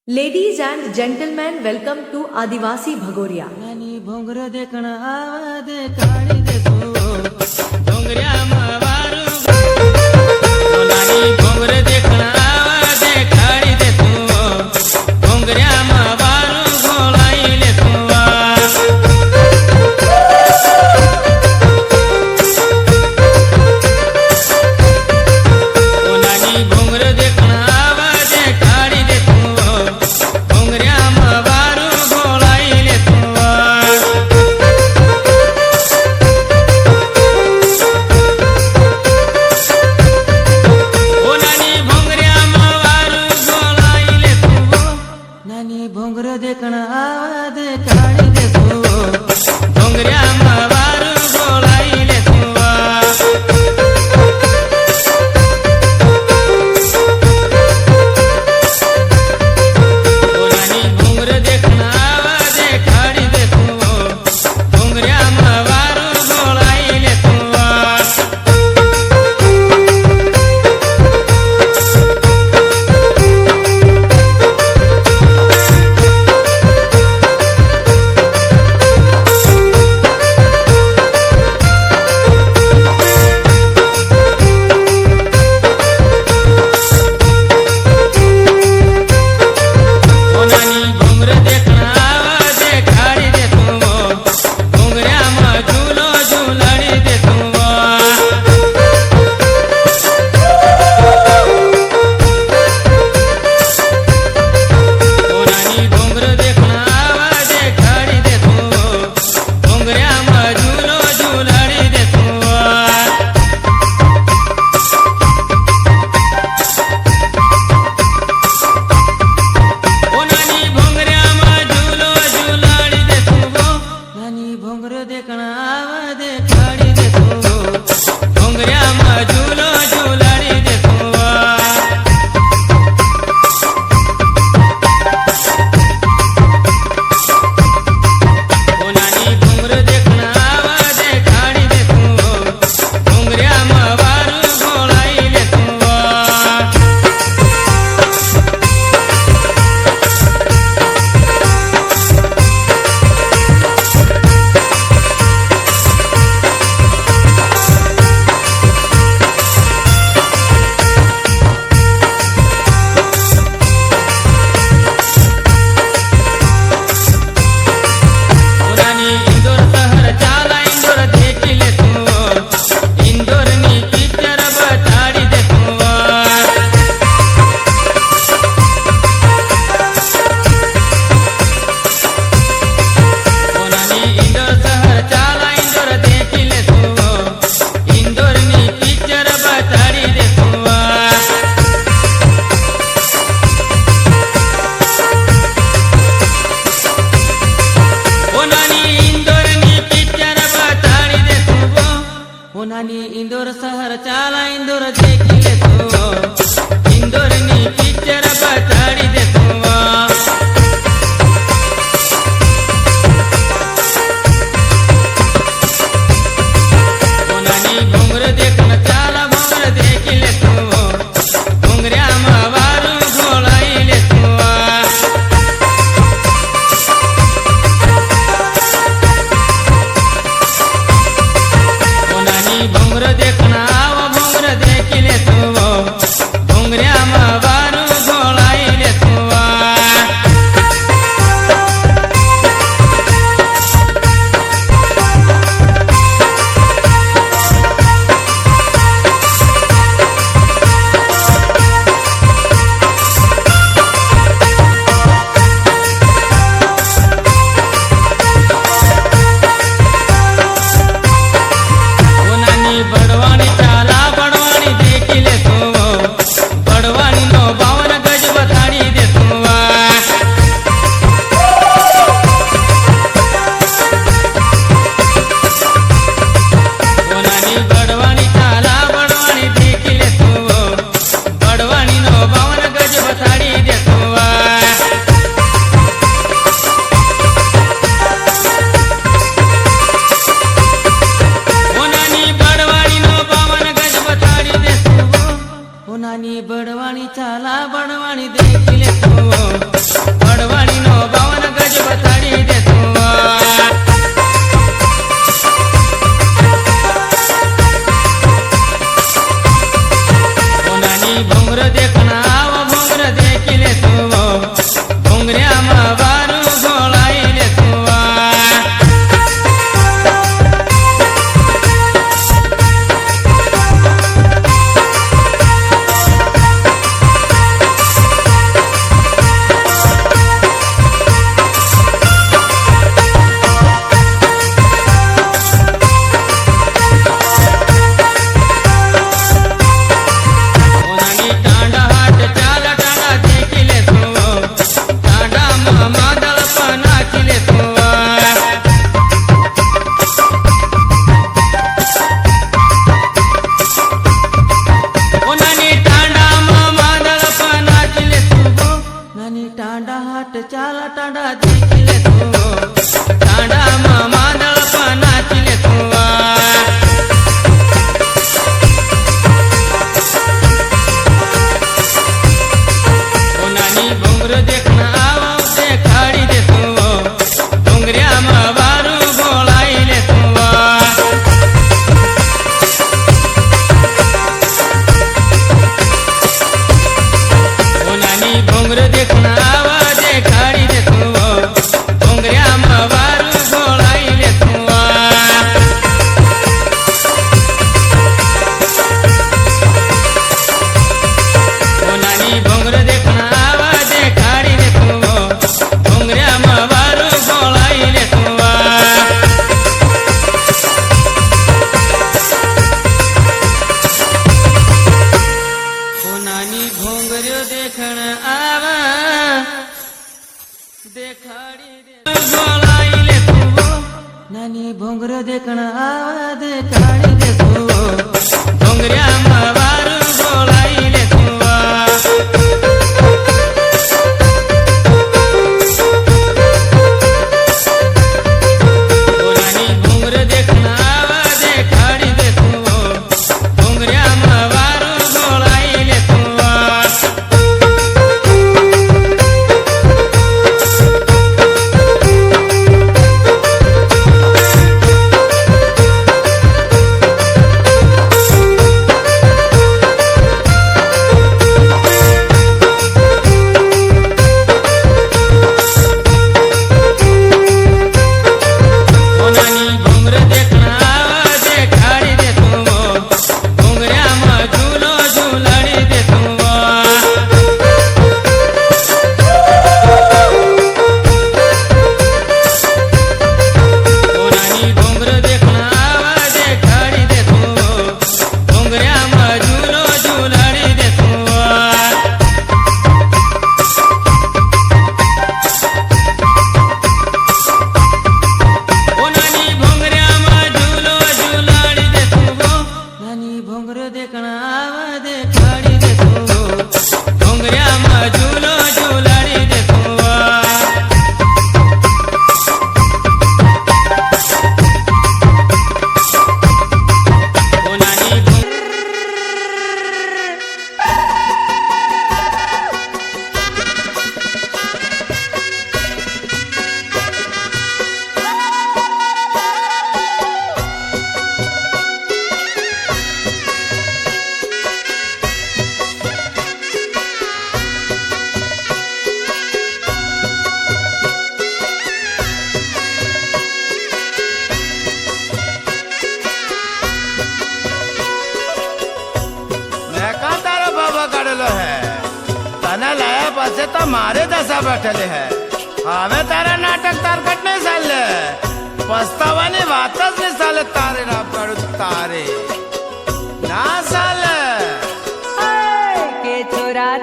Ladies and gentlemen, welcome to Adivasi Bhagoria. નાની ભોંગરો દેખણ આવા દે કાળી દે સો ભોંગરિયામાં વારું નાની ભોંગરો દેખણ આવા દે કાળી દે સો ભોંગરિયામાં વારું ગોળાઈ લે સો નાની ભોંગરો દેખણ આવા દે કાળી દે સો ભોંગરિયામાં વારું ગોળાઈ લે સો નાની ભોંગરો દેખણ આવા દે કાળી દે સો ભોંગરિયામાં વારું ગોળાઈ લે સો નાની ભોંગરો દેખણ આવા દે કાળી દે સો ભોંગરિયામાં વારું ગોળાઈ લે સો હાટ ચાલ ટાંડા દેખી લે તું ટાંડામાં માંદળ પણ નાચી લે તું નાની ભૂંગર દેખના આવો દેખાડી દે તું ભૂંગરિયામાં વારું ગોળાઈ લે તું નાની ભૂંગર દેખના આવા દેખાડી દે તું ભૂંગરિયામાં વારું ગોળાઈ લે તું નાની ભૂંગર દેખના આવા દેખાડી દે તું ભૂંગરિયામાં વારું ગોળાઈ લે તું નાની ભૂંગર્યો દેખણ આવા દેખાડી દે ગોળાઈ લે તું નાની ભૂંગર્યો દેખણ આવા દેખાડી દે તું ભૂંગરિયામાં વારું ગોળાઈ લે તું નાની ભૂંગર દેખણ આવા દેખાડી દે તું ભૂંગરિયામાં વારું ગોળાઈ લે તું નાની ભૂંગર દેખણ આવા દેખાડી દે તું ભૂંગરિયામાં ઝૂલો ઝૂલાડી દે તું નાની ભૂંગર દેખણ આવા દેખાડી દે તું ભૂંગરિયામાં ઝૂલો ઝૂલાડી દે તું નાની ભૂંગરિયામાં ઝૂલો ઝૂલાડી દે તું નાની ભૂંગર દેખણ આવા દેખાડી દે તું ભૂંગરિયામાં ઝૂલો ઝૂલાડી દે તું નાની મેં કા તારા બાબા કાઢેલો હે તને લાયા પાસે તો મારે દશા બેઠેલી હે હવે તારા નાટક તારકટ નહીં ચાલે પસ્તાવાની વાત જ નહીં ચાલે તારે ના પાડું તારે ના ચાલે કે છોરા